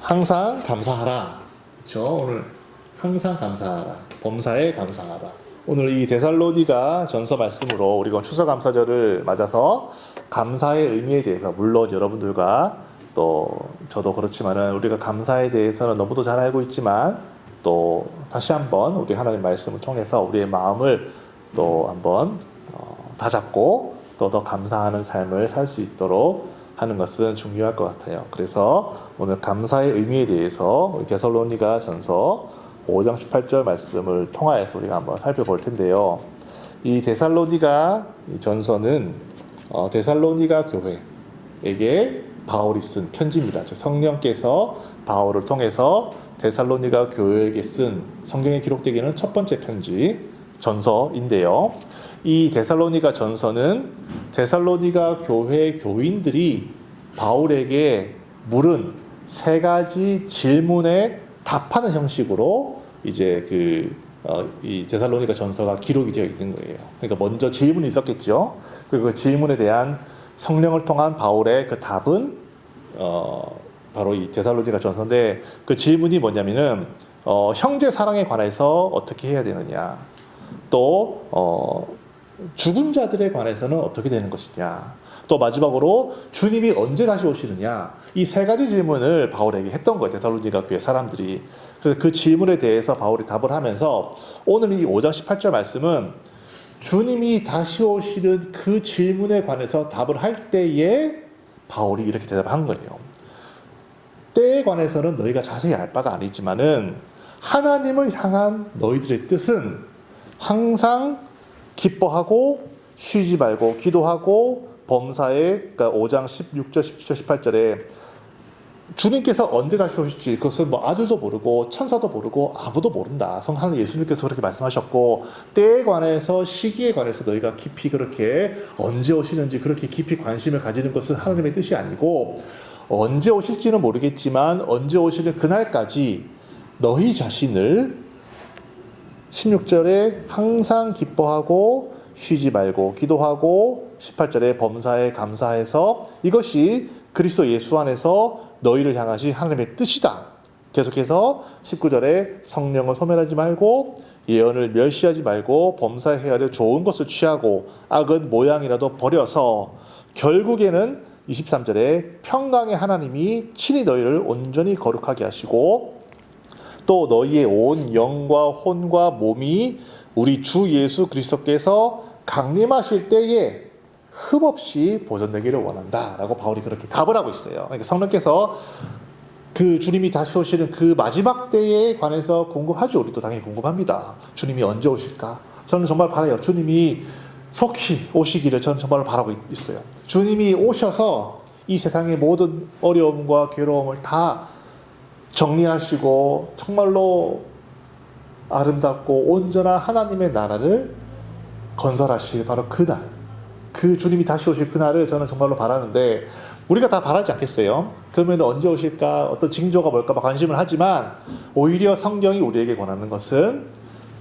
항상 감사하라. 그렇죠? 오늘 항상 감사하라. 범사에 감사하라. 오늘 이 데살로니가 전서 말씀으로 우리가 추수감사절을 맞아서 감사의 의미에 대해서, 물론 여러분들과 또 저도 그렇지만은 우리가 감사에 대해서는 너무도 잘 알고 있지만, 또 다시 한번 우리 하나님 말씀을 통해서 우리의 마음을 또 한번 다잡고 또 더 감사하는 삶을 살 수 있도록 하는 것은 중요할 것 같아요. 그래서 오늘 감사의 의미에 대해서 데살로니가 전서 5장 18절 말씀을 통하여서 우리가 한번 살펴볼 텐데요. 이 데살로니가 전서는 데살로니가 교회에게 바울이 쓴 편지입니다. 즉 성령께서 바울을 통해서 데살로니가 교회에게 쓴, 성경에 기록되기는 첫 번째 편지 전서인데요. 이 데살로니가 전서는 데살로니가 교회 교인들이 바울에게 물은 세 가지 질문에 답하는 형식으로 이제 이 데살로니가 전서가 기록이 되어 있는 거예요. 그러니까 먼저 질문이 있었겠죠. 그리고 그 질문에 대한 성령을 통한 바울의 그 답은 바로 이 데살로니가 전서인데, 그 질문이 뭐냐면은 형제 사랑에 관해서 어떻게 해야 되느냐, 또 죽은 자들에 관해서는 어떻게 되는 것이냐, 또 마지막으로 주님이 언제 다시 오시느냐, 이 세 가지 질문을 바울에게 했던 거예요, 데살로니가 교회 사람들이. 그래서 그 질문에 대해서 바울이 답을 하면서 오늘 이 5장 18절 말씀은 주님이 다시 오시는 그 질문에 관해서 답을 할 때에 바울이 이렇게 대답을 한 거예요. 때에 관해서는 너희가 자세히 알 바가 아니지만은 하나님을 향한 너희들의 뜻은 항상 기뻐하고 쉬지 말고 기도하고 범사에, 그러니까 5장 16절, 17절, 18절에 주님께서 언제 다시 오실지 그것은 뭐 아들도 모르고 천사도 모르고 아무도 모른다. 성하나님 예수님께서 그렇게 말씀하셨고, 때에 관해서, 시기에 관해서 너희가 깊이 그렇게 언제 오시는지 그렇게 깊이 관심을 가지는 것은 하나님의 뜻이 아니고, 언제 오실지는 모르겠지만 언제 오시는 그날까지 너희 자신을 16절에 항상 기뻐하고 쉬지 말고 기도하고 18절에 범사에 감사해서 이것이 그리스도 예수 안에서 너희를 향하신 하나님의 뜻이다. 계속해서 19절에 성령을 소멸하지 말고 예언을 멸시하지 말고 범사에 헤아려 좋은 것을 취하고 악은 모양이라도 버려서 결국에는 23절에 평강의 하나님이 친히 너희를 온전히 거룩하게 하시고 또 너희의 온 영과 혼과 몸이 우리 주 예수 그리스도께서 강림하실 때에 흠없이 보존되기를 원한다 라고 바울이 그렇게 답을 하고 있어요. 그러니까 성령께서 그 주님이 다시 오시는 그 마지막 때에 관해서 궁금하죠. 우리도 당연히 궁금합니다. 주님이 언제 오실까? 저는 정말 바라요. 주님이 속히 오시기를 저는 정말 바라고 있어요. 주님이 오셔서 이 세상의 모든 어려움과 괴로움을 다 정리하시고 정말로 아름답고 온전한 하나님의 나라를 건설하실 바로 그날, 그 주님이 다시 오실 그날을 저는 정말로 바라는데, 우리가 다 바라지 않겠어요? 그러면 언제 오실까, 어떤 징조가 뭘까 관심을 하지만, 오히려 성경이 우리에게 권하는 것은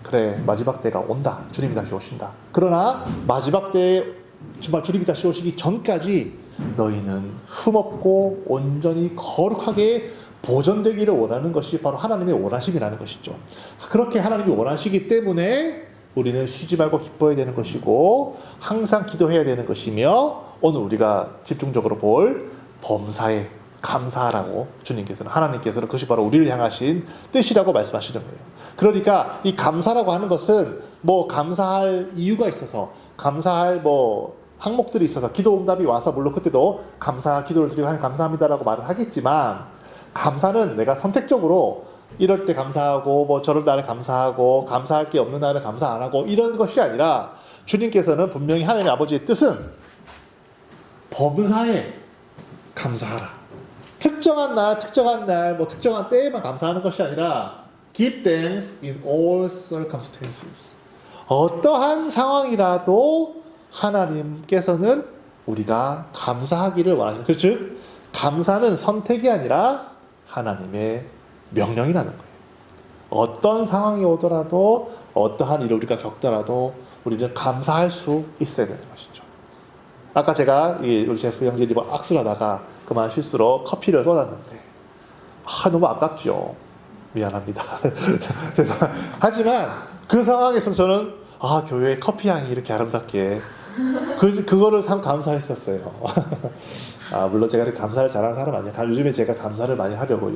그래, 마지막 때가 온다, 주님이 다시 오신다. 그러나 마지막 때에 정말 주님이 다시 오시기 전까지 너희는 흠없고 온전히 거룩하게 보존되기를 원하는 것이 바로 하나님의 원하심이라는 것이죠. 그렇게 하나님이 원하시기 때문에 우리는 쉬지 말고 기뻐해야 되는 것이고 항상 기도해야 되는 것이며, 오늘 우리가 집중적으로 볼 범사에 감사하라고 주님께서는, 하나님께서는 그것이 바로 우리를 향하신 뜻이라고 말씀하시는 거예요. 그러니까 이 감사라고 하는 것은 뭐 감사할 이유가 있어서, 감사할 뭐 항목들이 있어서 기도 응답이 와서 물론 그때도 감사 기도를 드리고 하나님 감사합니다라고 말을 하겠지만, 감사는 내가 선택적으로 이럴 때 감사하고 뭐 저럴 날에 감사하고 감사할 게 없는 날에 감사 안 하고 이런 것이 아니라, 주님께서는 분명히 하나님의 아버지의 뜻은 범사에 감사하라. 특정한 날, 뭐 특정한 때에만 감사하는 것이 아니라 give thanks in all circumstances. 어떠한 상황이라도 하나님께서는 우리가 감사하기를 원하시는, 그렇죠? 감사는 선택이 아니라 하나님의 명령이라는 거예요. 어떤 상황이 오더라도, 어떠한 일을 우리가 겪더라도 우리는 감사할 수 있어야 되는 것이죠. 아까 제가 우리 제프 형제님과 악수를 하다가 그만 실수로 커피를 쏟았는데, 너무 아깝죠. 미안합니다. 하지만 그 상황에서 저는 교회에 커피 향이 이렇게 아름답게 그거를 참 감사했었어요. 물론 제가 감사를 잘하는 사람 아니에요. 요즘에 제가 감사를 많이 하려고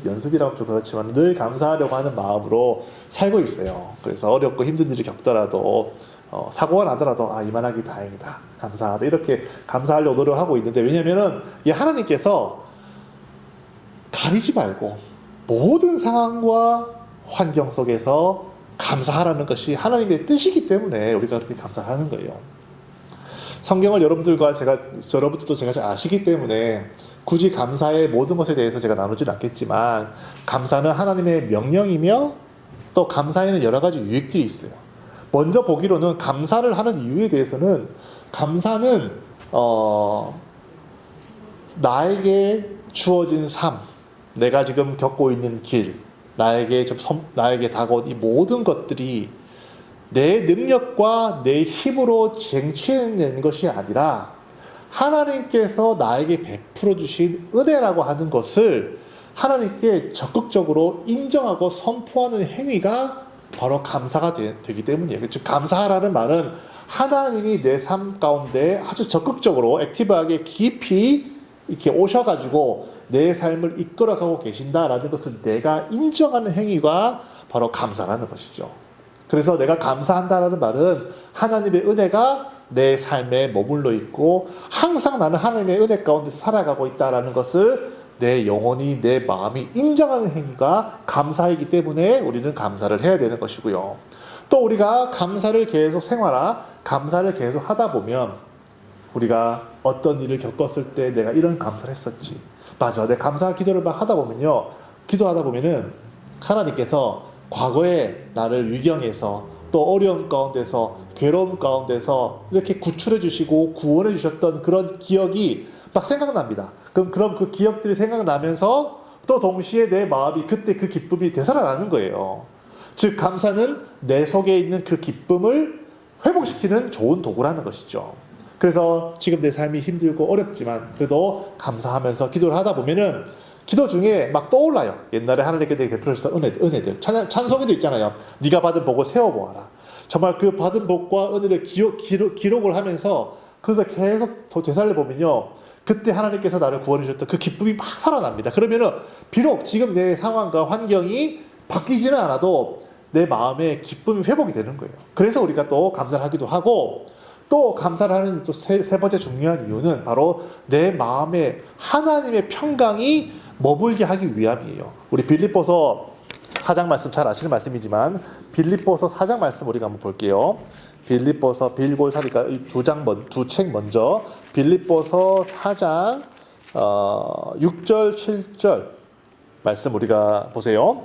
연습이라고 좀 그렇지만 늘 감사하려고 하는 마음으로 살고 있어요. 그래서 어렵고 힘든 일을 겪더라도 사고가 나더라도 이만하기 다행이다, 감사하다, 이렇게 감사하려고 노력하고 있는데, 왜냐면은 이 하나님께서 가리지 말고 모든 상황과 환경 속에서 감사하라는 것이 하나님의 뜻이기 때문에 우리가 그렇게 감사를 하는 거예요. 성경을 여러분들도 제가 잘 아시기 때문에 굳이 감사의 모든 것에 대해서 제가 나누지는 않겠지만, 감사는 하나님의 명령이며 또 감사에는 여러 가지 유익들이 있어요. 먼저 보기로는 감사를 하는 이유에 대해서는, 감사는 나에게 주어진 삶, 내가 지금 겪고 있는 길, 나에게 다가온 이 모든 것들이 내 능력과 내 힘으로 쟁취해낸 것이 아니라 하나님께서 나에게 베풀어 주신 은혜라고 하는 것을 하나님께 적극적으로 인정하고 선포하는 행위가 바로 감사가 되기 때문이에요. 즉, 감사하라는 말은 하나님이 내 삶 가운데 아주 적극적으로 액티브하게 깊이 이렇게 오셔가지고 내 삶을 이끌어가고 계신다라는 것을 내가 인정하는 행위가 바로 감사라는 것이죠. 그래서 내가 감사한다라는 말은 하나님의 은혜가 내 삶에 머물러 있고 항상 나는 하나님의 은혜 가운데서 살아가고 있다라는 것을 내 영혼이, 내 마음이 인정하는 행위가 감사이기 때문에 우리는 감사를 해야 되는 것이고요. 또 우리가 감사를 계속 감사를 계속 하다 보면, 우리가 어떤 일을 겪었을 때 내가 이런 감사를 했었지, 맞아, 내 감사 기도를 막 기도하다 보면은 하나님께서 과거에 나를 위경에서 또 어려움 가운데서 괴로움 가운데서 이렇게 구출해 주시고 구원해 주셨던 그런 기억이 막 생각납니다. 그럼 그 기억들이 생각나면서 또 동시에 내 마음이 그때 그 기쁨이 되살아나는 거예요. 즉, 감사는 내 속에 있는 그 기쁨을 회복시키는 좋은 도구라는 것이죠. 그래서 지금 내 삶이 힘들고 어렵지만 그래도 감사하면서 기도를 하다 보면은 기도 중에 막 떠올라요. 옛날에 하나님께 내게 베풀어 주셨던 은혜들. 찬송에도 있잖아요. 네가 받은 복을 세워보아라. 정말 그 받은 복과 은혜를 기록을 하면서 그래서 계속 더 되살려보면요, 그때 하나님께서 나를 구원해 주셨던 그 기쁨이 막 살아납니다. 그러면은 비록 지금 내 상황과 환경이 바뀌지는 않아도 내 마음의 기쁨이 회복이 되는 거예요. 그래서 우리가 또 감사를 하기도 하고, 또 감사를 하는 또 세 번째 중요한 이유는 바로 내 마음에 하나님의 평강이 머물게 하기 위함이에요. 우리 빌립보서 4장 말씀 잘 아시는 말씀이지만, 빌립보서 4장 말씀 우리가 한번 볼게요. 빌립보서 빌골사니까 두 책 먼저 빌립보서 4장 6절 7절 말씀 우리가 보세요.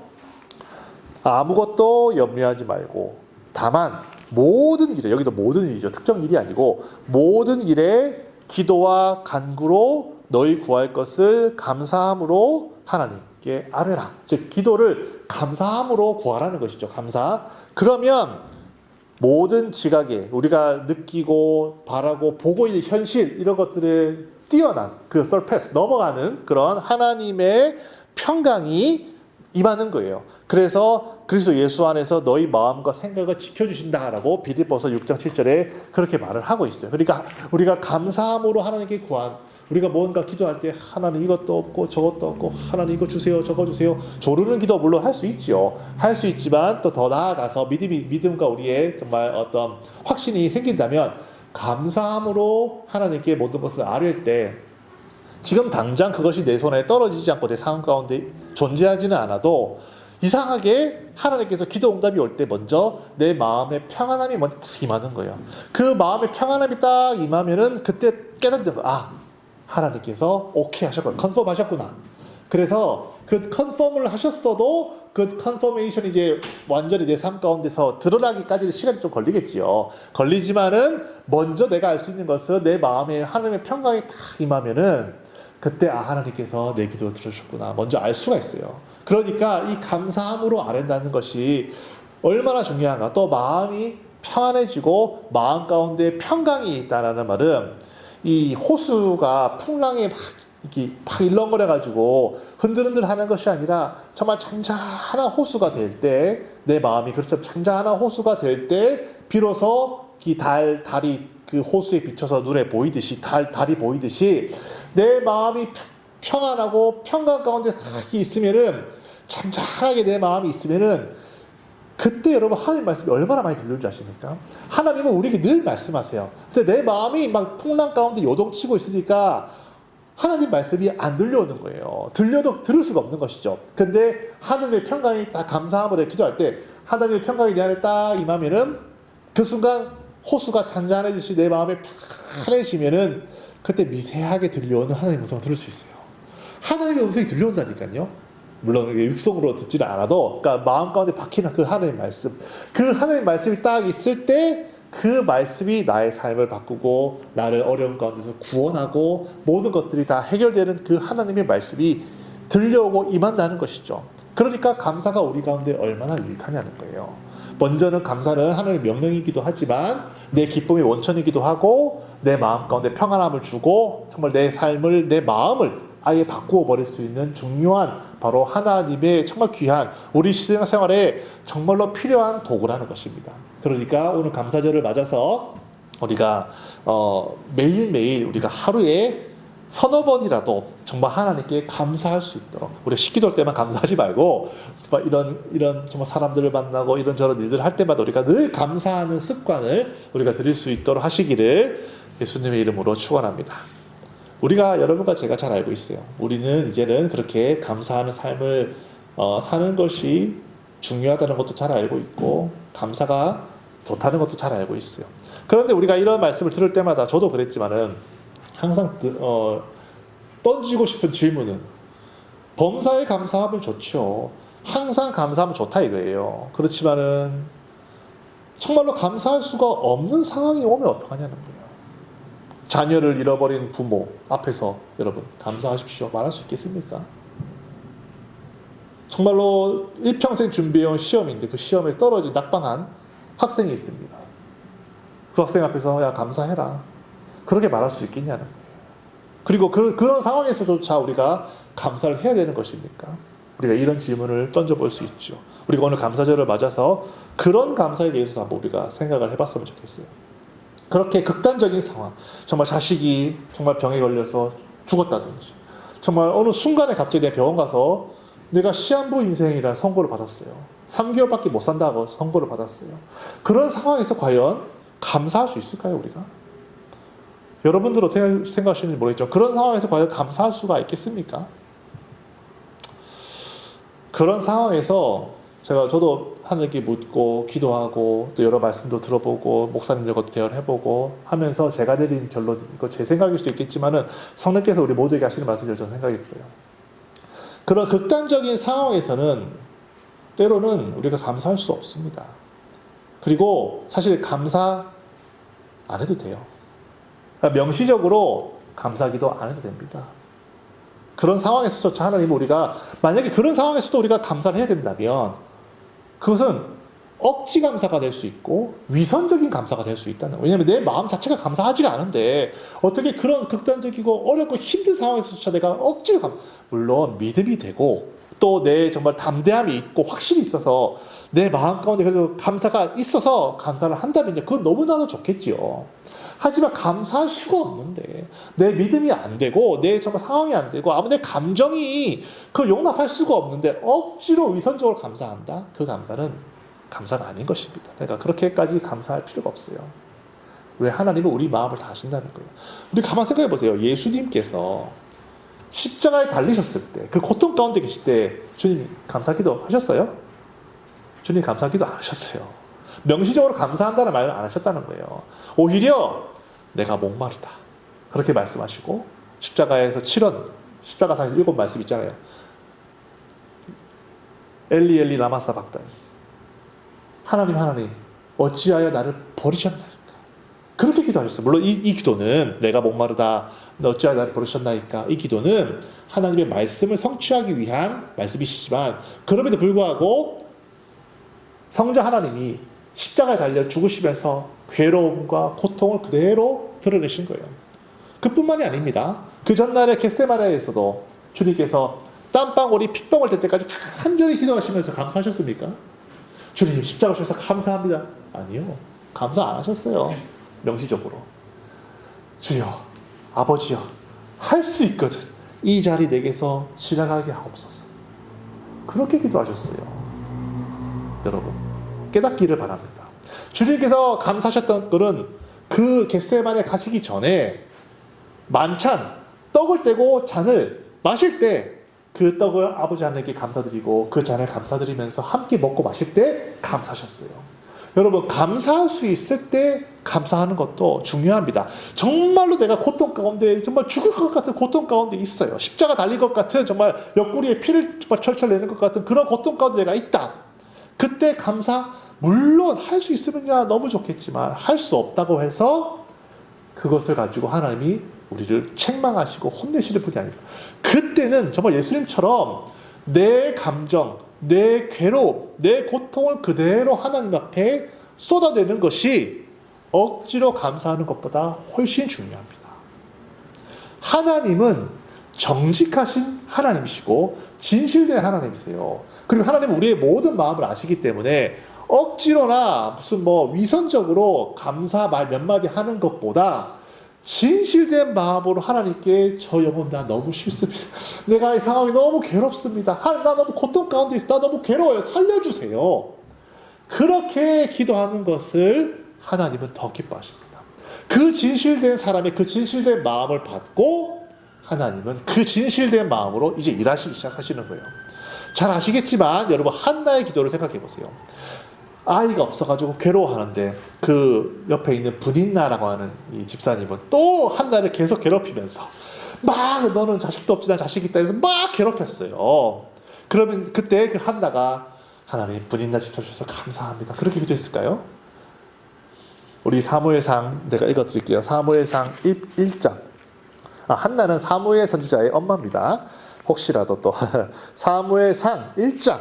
아무것도 염려하지 말고 다만 모든 일에, 여기도 모든 일이죠. 특정 일이 아니고 모든 일에 기도와 간구로 너희 구할 것을 감사함으로 하나님께 아뢰라. 즉, 기도를 감사함으로 구하라는 것이죠. 감사. 그러면 모든 지각에 우리가 느끼고 바라고 보고 있는 현실, 이런 것들에 뛰어난 그 surpass, 넘어가는 그런 하나님의 평강이 임하는 거예요. 그래서 그리스도 예수 안에서 너희 마음과 생각을 지켜주신다라고 빌립보서 6장 7절에 그렇게 말을 하고 있어요. 그러니까 우리가 감사함으로 하나님께 우리가 뭔가 기도할 때 하나님 이것도 없고 저것도 없고 하나님 이거 주세요, 저거 주세요, 조르는 기도 물론 할 수 있죠. 할 수 있지만 또 더 나아가서 믿음과 우리의 정말 어떤 확신이 생긴다면, 감사함으로 하나님께 모든 것을 아뢰을 때 지금 당장 그것이 내 손에 떨어지지 않고 내 상황 가운데 존재하지는 않아도 이상하게 하나님께서 기도 응답이 올 때 먼저 내 마음의 평안함이 먼저 딱 임하는 거예요. 그 마음의 평안함이 딱 임하면은 그때 깨닫는 거야. 하나님께서 오케이 하셨구나, 컨펌 하셨구나. 그래서 그 컨펌을 하셨어도 그 컨퍼메이션이 이제 완전히 내 삶 가운데서 드러나기까지 시간이 좀 걸리겠지요. 걸리지만은 먼저 내가 알 수 있는 것은 내 마음에 하나님의 평강이 딱 임하면은 그때 하나님께서 내 기도를 들으셨구나 먼저 알 수가 있어요. 그러니까 이 감사함으로 아랜다는 것이 얼마나 중요한가. 또 마음이 평안해지고 마음 가운데 평강이 있다라는 말은 이 호수가 풍랑에 막 이렇게 막 일렁거려가지고 흔들흔들 하는 것이 아니라 정말 잔잔한 호수가 될 때, 내 마음이 그렇죠. 잔잔한 호수가 될 때 비로소 이 달이 그 호수에 비쳐서 눈에 보이듯이 달이 보이듯이 내 마음이 평안하고 평강 가운데 있으면은, 잔잔하게 내 마음이 있으면은, 그때 여러분 하나님 말씀이 얼마나 많이 들려줄 줄 아십니까? 하나님은 우리에게 늘 말씀하세요. 근데 내 마음이 막 풍랑 가운데 요동치고 있으니까 하나님 말씀이 안 들려오는 거예요. 들려도 들을 수가 없는 것이죠. 근데 하나님의 평강이 딱 감사함으로 기도할 때 하나님의 평강이 내 안에 딱 임하면은, 그 순간 호수가 잔잔해지시 내 마음이 편해지면은, 그때 미세하게 들려오는 하나님의 음성을 들을 수 있어요. 하나님의 음성이 들려온다니까요. 물론 육성으로 듣지는 않아도, 그러니까 마음 가운데 박히는 그 하나님의 말씀, 그 하나님의 말씀이 딱 있을 때 그 말씀이 나의 삶을 바꾸고 나를 어려운 가운데서 구원하고 모든 것들이 다 해결되는 그 하나님의 말씀이 들려오고 임한다는 것이죠. 그러니까 감사가 우리 가운데 얼마나 유익하냐는 거예요. 먼저는 감사는 하나님의 명령이기도 하지만 내 기쁨의 원천이기도 하고, 내 마음 가운데 평안함을 주고 정말 내 삶을, 내 마음을 아예 바꾸어 버릴 수 있는 중요한, 바로 하나님의 정말 귀한, 우리 신앙생활에 정말로 필요한 도구라는 것입니다. 그러니까 오늘 감사절을 맞아서 우리가 매일매일 우리가 하루에 서너 번이라도 정말 하나님께 감사할 수 있도록, 우리 식기도할 때만 감사하지 말고 이런 정말 사람들을 만나고 이런저런 일들을 할 때마다 우리가 늘 감사하는 습관을 우리가 들일 수 있도록 하시기를 예수님의 이름으로 축원합니다. 우리가, 여러분과 제가 잘 알고 있어요. 우리는 이제는 그렇게 감사하는 삶을 사는 것이 중요하다는 것도 잘 알고 있고, 감사가 좋다는 것도 잘 알고 있어요. 그런데 우리가 이런 말씀을 들을 때마다, 저도 그랬지만은 항상 던지고 싶은 질문은, 범사에 감사하면 좋죠. 항상 감사하면 좋다 이거예요. 그렇지만은 정말로 감사할 수가 없는 상황이 오면 어떡하냐는 거예요. 자녀를 잃어버린 부모 앞에서 여러분 감사하십시오 말할 수 있겠습니까? 정말로 일평생 준비해온 시험인데 그 시험에 떨어진 낙방한 학생이 있습니다. 그 학생 앞에서 야 감사해라, 그렇게 말할 수 있겠냐는 거예요. 그리고 그런 상황에서조차 우리가 감사를 해야 되는 것입니까? 우리가 이런 질문을 던져볼 수 있죠. 우리가 오늘 감사절을 맞아서 그런 감사에 대해서도 한번 우리가 생각을 해봤으면 좋겠어요. 그렇게 극단적인 상황, 정말 자식이 정말 병에 걸려서 죽었다든지, 정말 어느 순간에 갑자기 내 병원 가서 내가 시한부 인생이라는 선고를 받았어요. 3개월밖에 못 산다고 선고를 받았어요. 그런 상황에서 과연 감사할 수 있을까요, 우리가? 여러분들 어떻게 생각하시는지 모르겠지만 그런 상황에서 과연 감사할 수가 있겠습니까? 그런 상황에서 저도 하나님께 묻고 기도하고 또 여러 말씀도 들어보고 목사님들과도 대화해보고 하면서 제가 내린 결론, 이거 제 생각일 수도 있겠지만은 성령께서 우리 모두에게 하시는 말씀을 저는 생각이 들어요. 그런 극단적인 상황에서는 때로는 우리가 감사할 수 없습니다. 그리고 사실 감사 안 해도 돼요. 그러니까 명시적으로 감사기도 안 해도 됩니다. 그런 상황에서조차 하나님은 우리가, 만약에 그런 상황에서도 우리가 감사를 해야 된다면 그것은 억지 감사가 될 수 있고 위선적인 감사가 될 수 있다는 거예요. 왜냐하면 내 마음 자체가 감사하지가 않은데 어떻게 그런 극단적이고 어렵고 힘든 상황에서조차 내가 억지로 물론 믿음이 되고 또 내 정말 담대함이 있고 확실히 있어서 내 마음 가운데 그래도 감사가 있어서 감사를 한다면 그건 너무나도 좋겠지요. 하지만 감사할 수가 없는데, 내 믿음이 안 되고 내 정말 상황이 안 되고 아무 내 감정이 그걸 용납할 수가 없는데 억지로 위선적으로 감사한다? 그 감사는 감사가 아닌 것입니다. 그러니까 그렇게까지 감사할 필요가 없어요. 왜? 하나님은 우리 마음을 다 아신다는 거예요. 우리 가만 생각해 보세요. 예수님께서 십자가에 달리셨을 때, 그 고통 가운데 계실 때 주님 감사기도 하셨어요? 주님 감사기도 안 하셨어요. 명시적으로 감사한다는 말을 안 하셨다는 거예요. 오히려 내가 목마르다 그렇게 말씀하시고, 십자가에서 십자가상에서 7 말씀 있잖아요. 엘리 엘리 라마 사박다니, 하나님 하나님 어찌하여 나를 버리셨나이까, 그렇게 기도하셨어요. 물론 이 기도는 내가 목마르다 어찌하여 나를 버리셨나이까, 이 기도는 하나님의 말씀을 성취하기 위한 말씀이시지만, 그럼에도 불구하고 성자 하나님이 십자가에 달려 죽으시면서 괴로움과 고통을 그대로 드러내신 거예요. 그뿐만이 아닙니다. 그 전날에 겟세마네에서도 주님께서 땀방울이 핏방울 될 때까지 간절히 기도하시면서 감사하셨습니까? 주님 십자가 주셔서 감사합니다. 아니요. 감사 안 하셨어요. 명시적으로. 주여, 아버지여, 할 수 있거든. 이 자리 내게서 지나가게 하옵소서. 그렇게 기도하셨어요. 여러분, 깨닫기를 바랍니다. 주님께서 감사하셨던 것은 그 겟세마네 가시기 전에 만찬, 떡을 떼고 잔을 마실 때 그 떡을 아버지 하나님께 감사드리고 그 잔을 감사드리면서 함께 먹고 마실 때 감사하셨어요. 여러분, 감사할 수 있을 때 감사하는 것도 중요합니다. 정말로 내가 고통 가운데, 정말 죽을 것 같은 고통 가운데 있어요. 십자가 달릴 것 같은, 정말 옆구리에 피를 정말 철철 내는 것 같은 그런 고통 가운데 내가 있다. 그때 감사, 물론 할 수 있으면 너무 좋겠지만 할 수 없다고 해서 그것을 가지고 하나님이 우리를 책망하시고 혼내시는 분이 아닙니다. 그때는 정말 예수님처럼 내 감정, 내 괴로움, 내 고통을 그대로 하나님 앞에 쏟아내는 것이 억지로 감사하는 것보다 훨씬 중요합니다. 하나님은 정직하신 하나님이시고 진실된 하나님이세요. 그리고 하나님은 우리의 모든 마음을 아시기 때문에 억지로나 무슨 위선적으로 감사 말 몇 마디 하는 것보다 진실된 마음으로 하나님께 저 영혼 나 너무 싫습니다. 내가 이 상황이 너무 괴롭습니다. 하나님 나 너무 고통 가운데 있어. 나 너무 괴로워요. 살려주세요. 그렇게 기도하는 것을 하나님은 더 기뻐하십니다. 그 진실된 사람의 그 진실된 마음을 받고 하나님은 그 진실된 마음으로 이제 일하시기 시작하시는 거예요. 잘 아시겠지만 여러분, 한나의 기도를 생각해 보세요. 아이가 없어가지고 괴로워하는데 그 옆에 있는 분인나라고 하는 이 집사님은 또 한나를 계속 괴롭히면서 막 너는 자식도 없지 난 자식이 있다 해서 막 괴롭혔어요. 그러면 그때 그 한나가 하나님 분인나 지켜주셔서 감사합니다. 그렇게 기도했을까요? 우리 사무엘상 제가 읽어드릴게요. 사무엘상 1장. 한나는 사무엘 선지자의 엄마입니다. 혹시라도 또 사무엘상 1장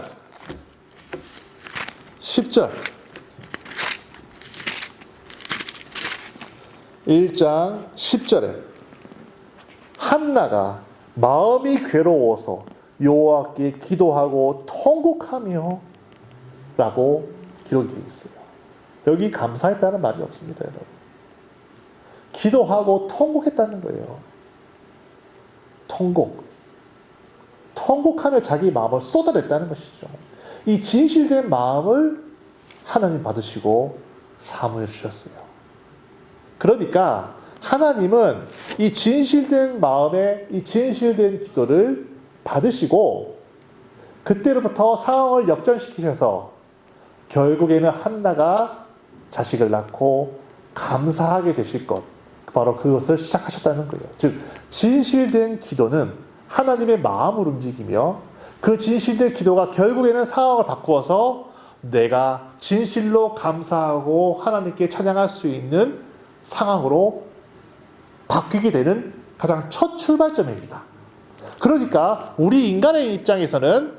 10절 1장 10절에 한나가 마음이 괴로워서 여호와께 기도하고 통곡하며 라고 기록이 되어 있어요. 여기 감사했다는 말이 없습니다, 여러분. 기도하고 통곡했다는 거예요. 통곡하며 자기 마음을 쏟아냈다는 것이죠. 이 진실된 마음을 하나님 받으시고 사모해 주셨어요. 그러니까 하나님은 이 진실된 마음에 이 진실된 기도를 받으시고 그때로부터 상황을 역전시키셔서 결국에는 한나가 자식을 낳고 감사하게 되실 것, 바로 그것을 시작하셨다는 거예요. 즉 진실된 기도는 하나님의 마음을 움직이며 그 진실된 기도가 결국에는 상황을 바꾸어서 내가 진실로 감사하고 하나님께 찬양할 수 있는 상황으로 바뀌게 되는 가장 첫 출발점입니다. 그러니까 우리 인간의 입장에서는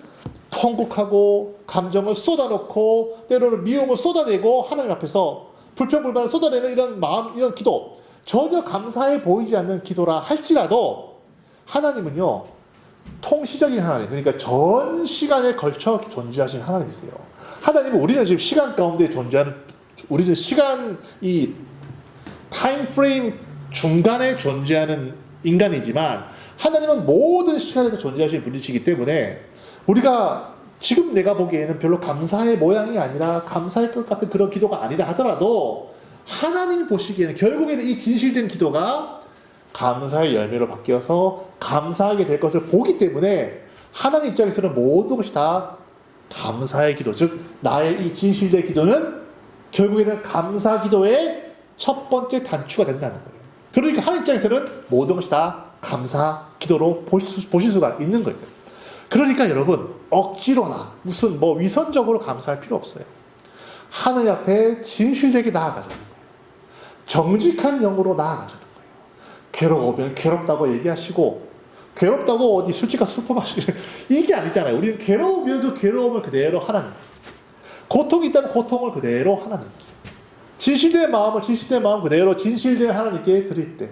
통곡하고 감정을 쏟아놓고 때로는 미움을 쏟아내고 하나님 앞에서 불평불만을 쏟아내는 이런 마음, 이런 기도, 전혀 감사해 보이지 않는 기도라 할지라도 하나님은요, 통시적인 하나님, 그러니까 전 시간에 걸쳐 존재하신 하나님이세요. 하나님은 우리는 지금 시간 가운데 존재하는, 우리는 시간, 이 타임 프레임 중간에 존재하는 인간이지만 하나님은 모든 시간에도 존재하시는 분이시기 때문에 우리가 지금 내가 보기에는 별로 감사의 모양이 아니라 감사할 것 같은 그런 기도가 아니라 하더라도 하나님이 보시기에는 결국에는 이 진실된 기도가 감사의 열매로 바뀌어서 감사하게 될 것을 보기 때문에 하나님 입장에서는 모든 것이 다 감사의 기도, 즉 나의 이 진실된 기도는 결국에는 감사 기도의 첫 번째 단추가 된다는 거예요. 그러니까 하나님 입장에서는 모든 것이 다 감사 기도로 보실 수가 있는 거예요. 그러니까 여러분, 억지로나 무슨 위선적으로 감사할 필요 없어요. 하나님 앞에 진실되게 나아가자는 거예요. 정직한 영으로 나아가자는 거예요. 괴로우면 괴롭다고 얘기하시고, 괴롭다고 어디 술집 가서 술 마시고 이게 아니잖아요. 우리는 괴로우면 그 괴로움을 그대로 하나님, 고통이 있다면 고통을 그대로 하나님, 진실된 마음을 진실된 마음 그대로 진실된 하나님께 드릴 때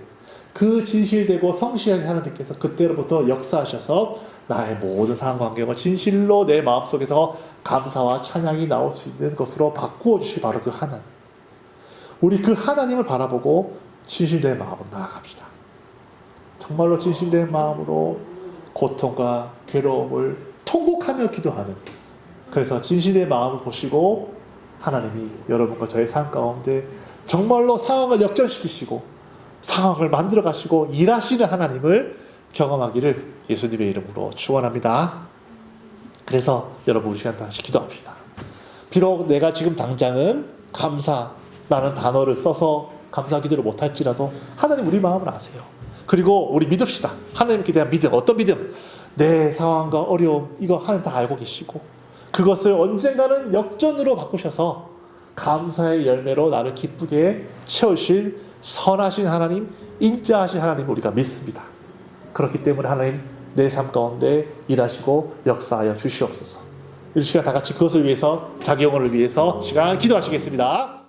그 진실되고 성실한 하나님께서 그때로부터 역사하셔서 나의 모든 상황관계가 진실로 내 마음속에서 감사와 찬양이 나올 수 있는 것으로 바꾸어 주시 바로 그 하나님. 우리 그 하나님을 바라보고 진실된 마음으로 나아갑시다. 정말로 진실된 마음으로 고통과 괴로움을 통곡하며 기도하는, 그래서 진실된 마음을 보시고 하나님이 여러분과 저의 삶 가운데 정말로 상황을 역전시키시고 상황을 만들어 가시고 일하시는 하나님을 경험하기를 예수님의 이름으로 축원합니다. 그래서 여러분 우리 시간 다시 기도합시다. 비록 내가 지금 당장은 감사라는 단어를 써서 감사 기도를 못할지라도 하나님 우리 마음을 아세요. 그리고 우리 믿읍시다. 하나님께 대한 믿음. 어떤 믿음? 내 상황과 어려움 이거 하나님 다 알고 계시고 그것을 언젠가는 역전으로 바꾸셔서 감사의 열매로 나를 기쁘게 채우실 선하신 하나님, 인자하신 하나님 우리가 믿습니다. 그렇기 때문에 하나님 내 삶 가운데 일하시고 역사하여 주시옵소서. 이 시간 다 같이 그것을 위해서 자기 영혼을 위해서 시간 기도하시겠습니다.